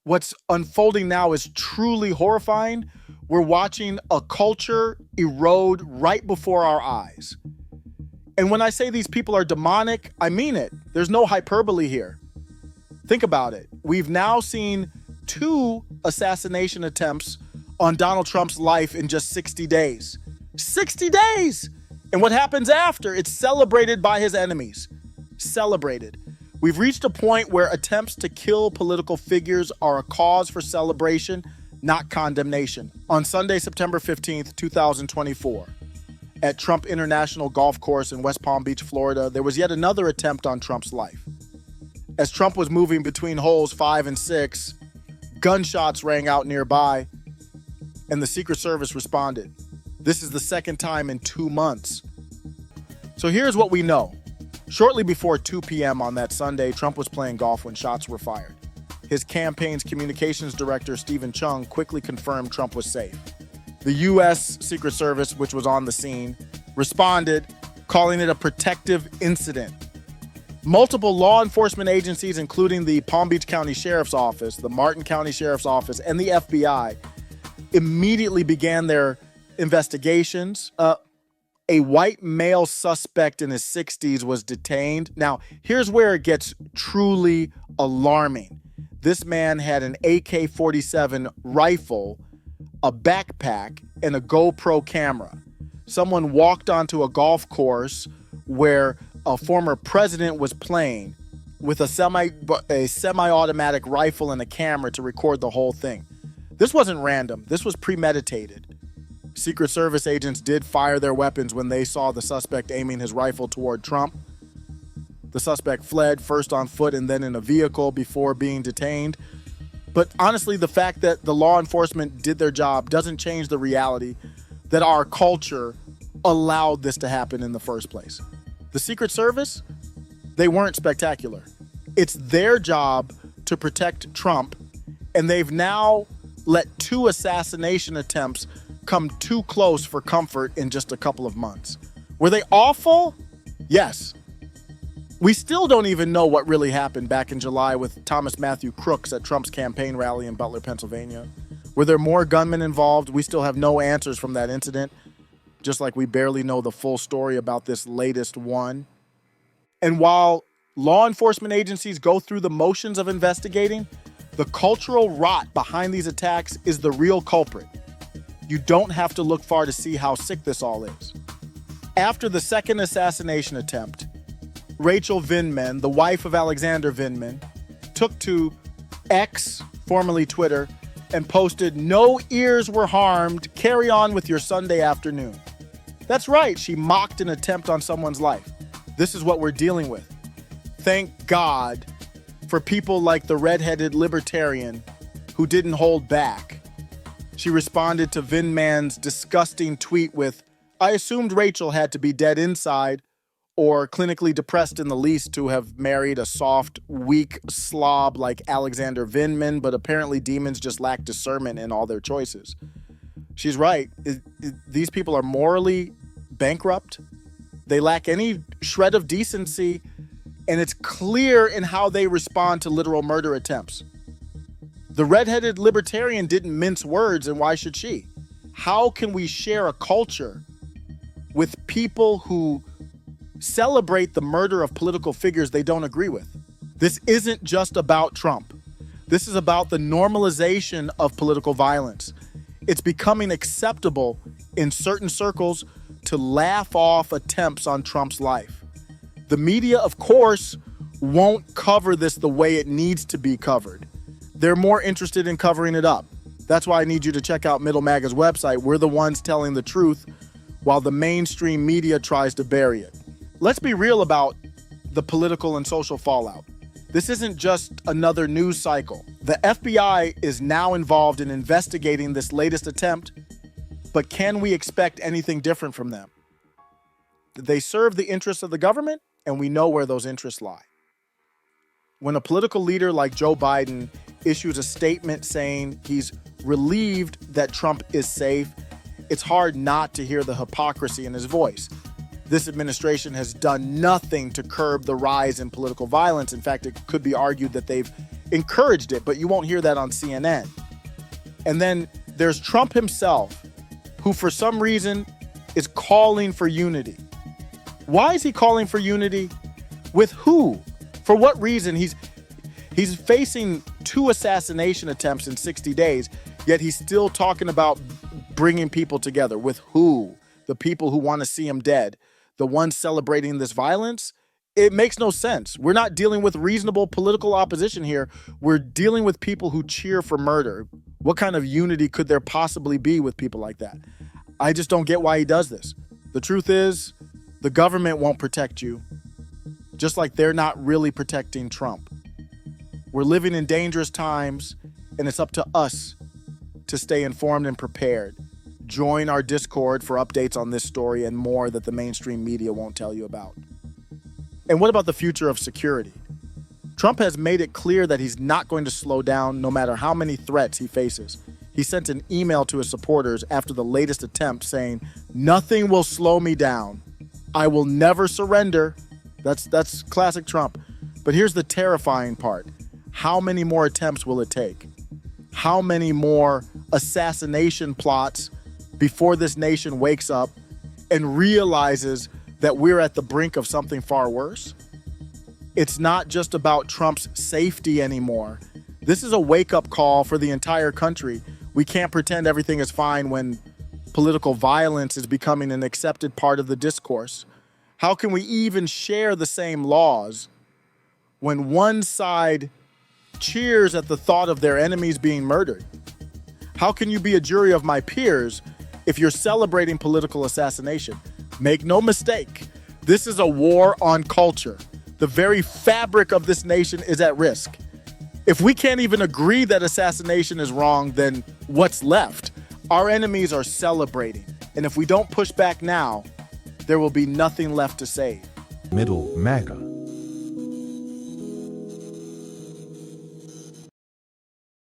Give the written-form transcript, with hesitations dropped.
What's unfolding now is truly horrifying. We're watching a culture erode right before our eyes. And when I say these people are demonic, I mean it. There's no hyperbole here. Think about it. We've now seen 2 assassination attempts on Donald Trump's life in just 60 days. 60 days! And what happens after? It's celebrated by his enemies. Celebrated. We've reached a point where attempts to kill political figures are a cause for celebration, not condemnation. On Sunday, September 15th, 2024, at Trump International Golf Course in West Palm Beach, Florida, there was yet another attempt on Trump's life. As Trump was moving between holes 5 and 6, gunshots rang out nearby, and the Secret Service responded. This is the second time in 2 months. So here's what we know. Shortly before 2 p.m. on that Sunday, Trump was playing golf when shots were fired. His campaign's communications director, Stephen Chung, quickly confirmed Trump was safe. The U.S. Secret Service, which was on the scene, responded, calling it a protective incident. Multiple law enforcement agencies, including the Palm Beach County Sheriff's Office, the Martin County Sheriff's Office, and the FBI, immediately began their investigations. A white male suspect in his 60s was detained. Now, here's where it gets truly alarming. This man had an AK-47 rifle, a backpack, and a GoPro camera. Someone walked onto a golf course where a former president was playing with a semi-automatic rifle and a camera to record the whole thing. This wasn't random. This was premeditated. Secret Service agents did fire their weapons when they saw the suspect aiming his rifle toward Trump. The suspect fled, first on foot and then in a vehicle, before being detained. But honestly, the fact that the law enforcement did their job doesn't change the reality that our culture allowed this to happen in the first place. The Secret Service, they weren't spectacular. It's their job to protect Trump, and they've now let 2 assassination attempts come too close for comfort in just a couple of months. Were they awful? Yes. We still don't even know what really happened back in July with Thomas Matthew Crooks at Trump's campaign rally in Butler, Pennsylvania. Were there more gunmen involved? We still have no answers from that incident, just like we barely know the full story about this latest one. And while law enforcement agencies go through the motions of investigating, the cultural rot behind these attacks is the real culprit. You don't have to look far to see how sick this all is. After the second assassination attempt, Rachel Vindman, the wife of Alexander Vindman, took to X, formerly Twitter, and posted, "No ears were harmed. Carry on with your Sunday afternoon." That's right, she mocked an attempt on someone's life. This is what we're dealing with. Thank God for people like the redheaded libertarian who didn't hold back. She responded to Vindman's disgusting tweet with, "I assumed Rachel had to be dead inside or clinically depressed in the least to have married a soft, weak slob like Alexander Vindman, but apparently demons just lack discernment in all their choices." She's right. These people are morally bankrupt. They lack any shred of decency, and it's clear in how they respond to literal murder attempts. The redheaded libertarian didn't mince words, and why should she? How can we share a culture with people who celebrate the murder of political figures they don't agree with? This isn't just about Trump. This is about the normalization of political violence. It's becoming acceptable in certain circles to laugh off attempts on Trump's life. The media, of course, won't cover this the way it needs to be covered. They're more interested in covering it up. That's why I need you to check out Middle Maga's website. We're the ones telling the truth while the mainstream media tries to bury it. Let's be real about the political and social fallout. This isn't just another news cycle. The FBI is now involved in investigating this latest attempt, but can we expect anything different from them? They serve the interests of the government, and we know where those interests lie. When a political leader like Joe Biden issues a statement saying he's relieved that Trump is safe, it's hard not to hear the hypocrisy in his voice. This administration has done nothing to curb the rise in political violence. In fact, it could be argued that they've encouraged it, but you won't hear that on CNN. And then there's Trump himself, who for some reason is calling for unity. Why is he calling for unity? With who? For what reason? He's facing 2 assassination attempts in 60 days, yet he's still talking about bringing people together. With who? The people who want to see him dead, the ones celebrating this violence? It makes no sense. We're not dealing with reasonable political opposition here. We're dealing with people who cheer for murder. What kind of unity could there possibly be with people like that? I just don't get why he does this. The truth is, the government won't protect you, just like they're not really protecting Trump. We're living in dangerous times, and it's up to us to stay informed and prepared. Join our Discord for updates on this story and more that the mainstream media won't tell you about. And what about the future of security? Trump has made it clear that he's not going to slow down no matter how many threats he faces. He sent an email to his supporters after the latest attempt saying, "Nothing will slow me down. I will never surrender." That's classic Trump. But here's the terrifying part. How many more attempts will it take? How many more assassination plots before this nation wakes up and realizes that we're at the brink of something far worse? It's not just about Trump's safety anymore. This is a wake-up call for the entire country. We can't pretend everything is fine when political violence is becoming an accepted part of the discourse. How can we even share the same laws when one side cheers at the thought of their enemies being murdered? How can you be a jury of my peers if you're celebrating political assassination? Make no mistake, this is a war on culture. The very fabric of this nation is at risk. If we can't even agree that assassination is wrong, then what's left? Our enemies are celebrating. And if we don't push back now, there will be nothing left to save. Middle MAGA.